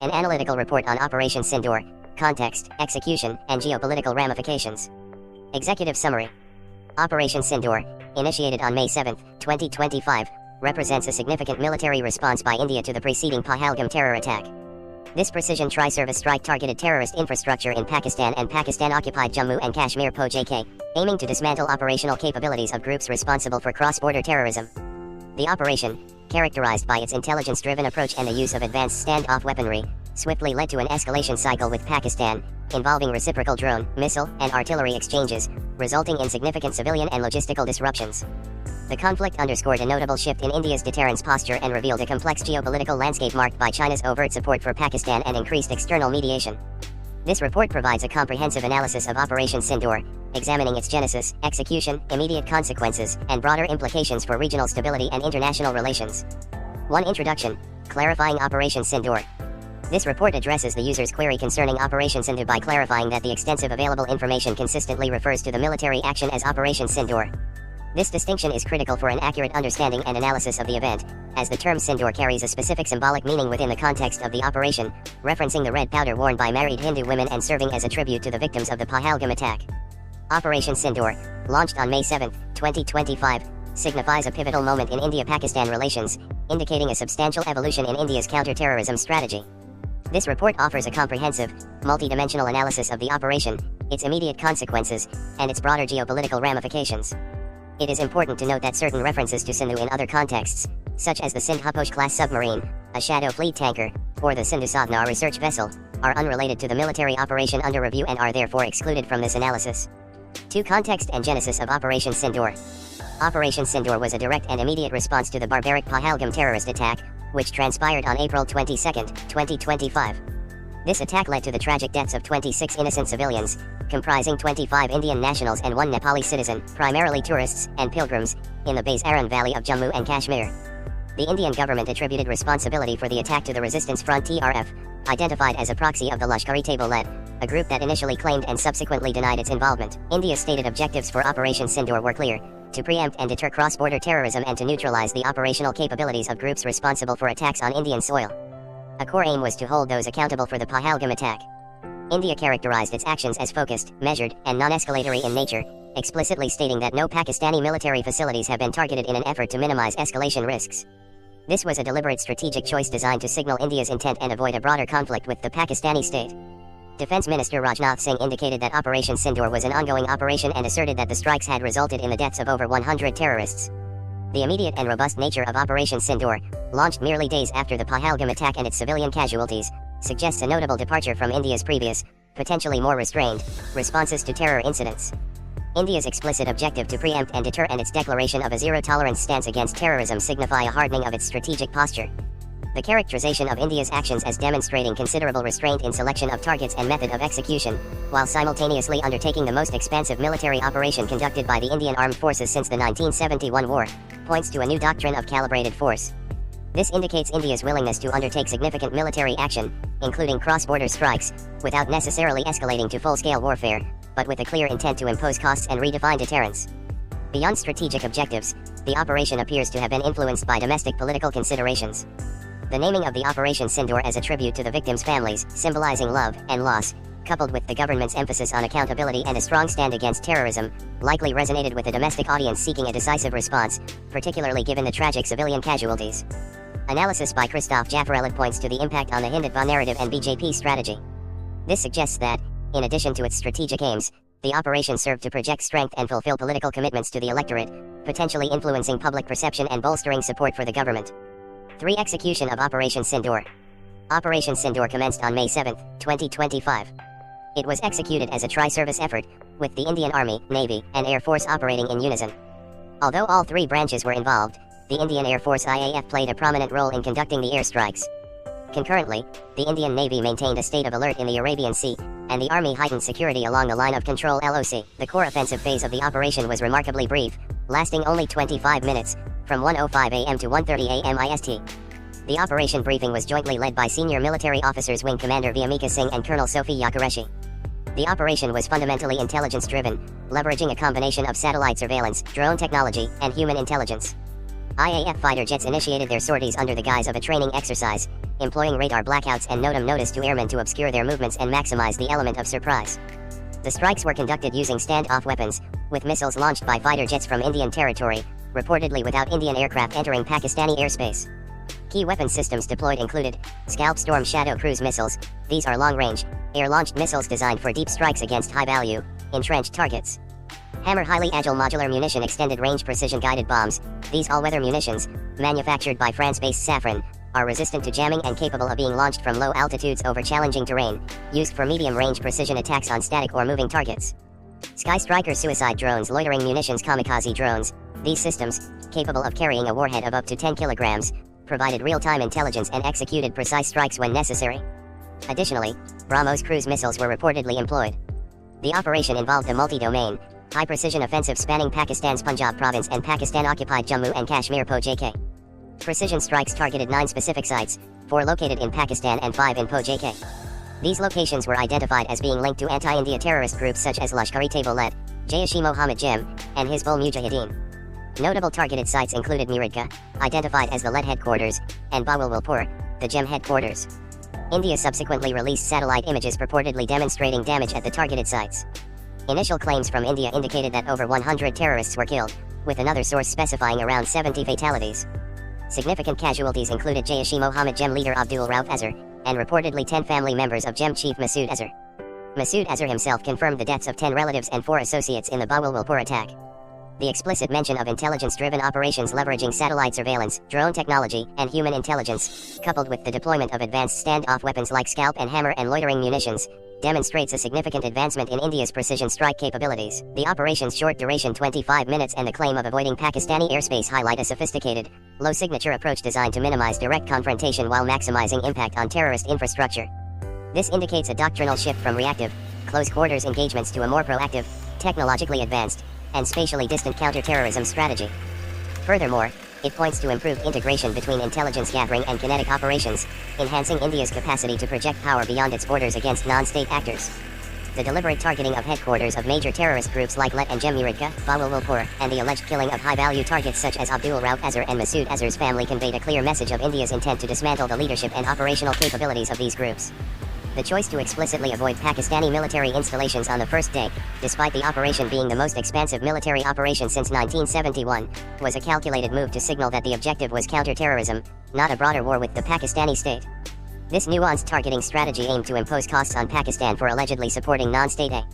An analytical report on Operation Sindoor, context, execution, and geopolitical ramifications. Executive summary. Operation Sindoor, initiated on May 7, 2025, represents a significant military response by India to the preceding Pahalgam terror attack. This precision tri-service strike targeted terrorist infrastructure in Pakistan and Pakistan-occupied Jammu and Kashmir (POJK), aiming to dismantle operational capabilities of groups responsible for cross-border terrorism. The operation, characterized by its intelligence-driven approach and the use of advanced standoff weaponry, swiftly led to an escalation cycle with Pakistan, involving reciprocal drone, missile, and artillery exchanges, resulting in significant civilian and logistical disruptions. The conflict underscored a notable shift in India's deterrence posture and revealed a complex geopolitical landscape marked by China's overt support for Pakistan and increased external mediation. This report provides a comprehensive analysis of Operation Sindoor, examining its genesis, execution, immediate consequences, and broader implications for regional stability and international relations. 1. Introduction. Clarifying Operation Sindoor. This report addresses the user's query concerning Operation Sindoor by clarifying that the extensive available information consistently refers to the military action as Operation Sindoor. This distinction is critical for an accurate understanding and analysis of the event, as the term Sindoor carries a specific symbolic meaning within the context of the operation, referencing the red powder worn by married Hindu women and serving as a tribute to the victims of the Pahalgam attack. Operation Sindoor, launched on May 7, 2025, signifies a pivotal moment in India-Pakistan relations, indicating a substantial evolution in India's counter-terrorism strategy. This report offers a comprehensive, multidimensional analysis of the operation, its immediate consequences, and its broader geopolitical ramifications. It is important to note that certain references to Sindhu in other contexts, such as the Sindhu-class submarine, a shadow fleet tanker, or the Sindhu Sadhana research vessel, are unrelated to the military operation under review and are therefore excluded from this analysis. 2. Context and genesis of Operation Sindoor. Operation Sindoor was a direct and immediate response to the barbaric Pahalgam terrorist attack, which transpired on April 22, 2025. This attack led to the tragic deaths of 26 innocent civilians, comprising 25 Indian nationals and 1 Nepali citizen, primarily tourists and pilgrims, in the Bazaran Valley of Jammu and Kashmir. The Indian government attributed responsibility for the attack to the Resistance Front (TRF), identified as a proxy of the Lashkar-e-Taiba, a group that initially claimed and subsequently denied its involvement. India's stated objectives for Operation Sindoor were clear: to preempt and deter cross-border terrorism and to neutralize the operational capabilities of groups responsible for attacks on Indian soil. A core aim was to hold those accountable for the Pahalgam attack. India characterized its actions as focused, measured, and non-escalatory in nature, explicitly stating that no Pakistani military facilities have been targeted in an effort to minimize escalation risks. This was a deliberate strategic choice designed to signal India's intent and avoid a broader conflict with the Pakistani state. Defense Minister Rajnath Singh indicated that Operation Sindoor was an ongoing operation and asserted that the strikes had resulted in the deaths of over 100 terrorists. The immediate and robust nature of Operation Sindoor, launched merely days after the Pahalgam attack and its civilian casualties, suggests a notable departure from India's previous, potentially more restrained, responses to terror incidents. India's explicit objective to preempt and deter and its declaration of a zero-tolerance stance against terrorism signify a hardening of its strategic posture. The characterization of India's actions as demonstrating considerable restraint in selection of targets and method of execution, while simultaneously undertaking the most expansive military operation conducted by the Indian Armed Forces since the 1971 war, points to a new doctrine of calibrated force. This indicates India's willingness to undertake significant military action, including cross-border strikes, without necessarily escalating to full-scale warfare, but with a clear intent to impose costs and redefine deterrence. Beyond strategic objectives, the operation appears to have been influenced by domestic political considerations. The naming of the Operation Sindoor as a tribute to the victims' families, symbolizing love and loss, coupled with the government's emphasis on accountability and a strong stand against terrorism, likely resonated with a domestic audience seeking a decisive response, particularly given the tragic civilian casualties. Analysis by Christoph Jaffarelli points to the impact on the Hindutva narrative and BJP strategy. This suggests that, in addition to its strategic aims, the operation served to project strength and fulfill political commitments to the electorate, potentially influencing public perception and bolstering support for the government. 3. Execution of Operation Sindoor. Operation Sindoor commenced on May 7, 2025. It was executed as a tri-service effort, with the Indian Army, Navy, and Air Force operating in unison. Although all three branches were involved, the Indian Air Force IAF played a prominent role in conducting the airstrikes. Concurrently, the Indian Navy maintained a state of alert in the Arabian Sea, and the Army heightened security along the line of control (LOC). The core offensive phase of the operation was remarkably brief, lasting only 25 minutes, from 1:05 a.m. to 1:30 a.m. IST. The operation briefing was jointly led by senior military officers Wing Commander Vyamika Singh and Colonel Sophia Qureshi. The operation was fundamentally intelligence-driven, leveraging a combination of satellite surveillance, drone technology, and human intelligence. IAF fighter jets initiated their sorties under the guise of a training exercise, employing radar blackouts and NOTAM notice to airmen to obscure their movements and maximize the element of surprise. The strikes were conducted using standoff weapons, with missiles launched by fighter jets from Indian territory, reportedly without Indian aircraft entering Pakistani airspace. Key weapons systems deployed included Scalp Storm Shadow cruise missiles. These are long-range, air-launched missiles designed for deep strikes against high-value, entrenched targets. Hammer highly agile modular munition extended-range precision-guided bombs. These all-weather munitions, manufactured by France-based Safran, are resistant to jamming and capable of being launched from low altitudes over challenging terrain, used for medium-range precision attacks on static or moving targets. Sky Striker suicide drones, loitering munitions, kamikaze drones. These systems, capable of carrying a warhead of up to 10 kilograms, provided real-time intelligence and executed precise strikes when necessary. Additionally, BrahMos cruise missiles were reportedly employed. The operation involved a multi-domain, high-precision offensive spanning Pakistan's Punjab province and Pakistan-occupied Jammu and Kashmir POJK. Precision strikes targeted 9 specific sites, 4 located in Pakistan and 5 in POJK. These locations were identified as being linked to anti-India terrorist groups such as Lashkar-e-Taiba-led, Jaish-e-Mohammed Jim, and Hizbul Mujahideen. Notable targeted sites included Muridka, identified as the lead headquarters, and Bahawalpur, the Jem headquarters. India subsequently released satellite images purportedly demonstrating damage at the targeted sites. Initial claims from India indicated that over 100 terrorists were killed, with another source specifying around 70 fatalities. Significant casualties included Jaish-e-Mohammed Jem leader Abdul Rauf Azhar, and reportedly 10 family members of Jem chief Masood Azhar. Masood Azhar himself confirmed the deaths of 10 relatives and 4 associates in the Bahawalpur attack. The explicit mention of intelligence-driven operations leveraging satellite surveillance, drone technology, and human intelligence, coupled with the deployment of advanced standoff weapons like Scalp and Hammer and loitering munitions, demonstrates a significant advancement in India's precision strike capabilities. The operation's short duration 25 minutes and the claim of avoiding Pakistani airspace highlight a sophisticated, low-signature approach designed to minimize direct confrontation while maximizing impact on terrorist infrastructure. This indicates a doctrinal shift from reactive, close-quarters engagements to a more proactive, technologically advanced, and spatially distant counter-terrorism strategy. Furthermore, it points to improved integration between intelligence gathering and kinetic operations, enhancing India's capacity to project power beyond its borders against non-state actors. The deliberate targeting of headquarters of major terrorist groups like Let and Jem Muridka, Bahawalpur, and the alleged killing of high-value targets such as Abdul Rauf Azhar and Masood Azhar's family conveyed a clear message of India's intent to dismantle the leadership and operational capabilities of these groups. The choice to explicitly avoid Pakistani military installations on the first day, despite the operation being the most expansive military operation since 1971, was a calculated move to signal that the objective was counter-terrorism, not a broader war with the Pakistani state. This nuanced targeting strategy aimed to impose costs on Pakistan for allegedly supporting non-state A.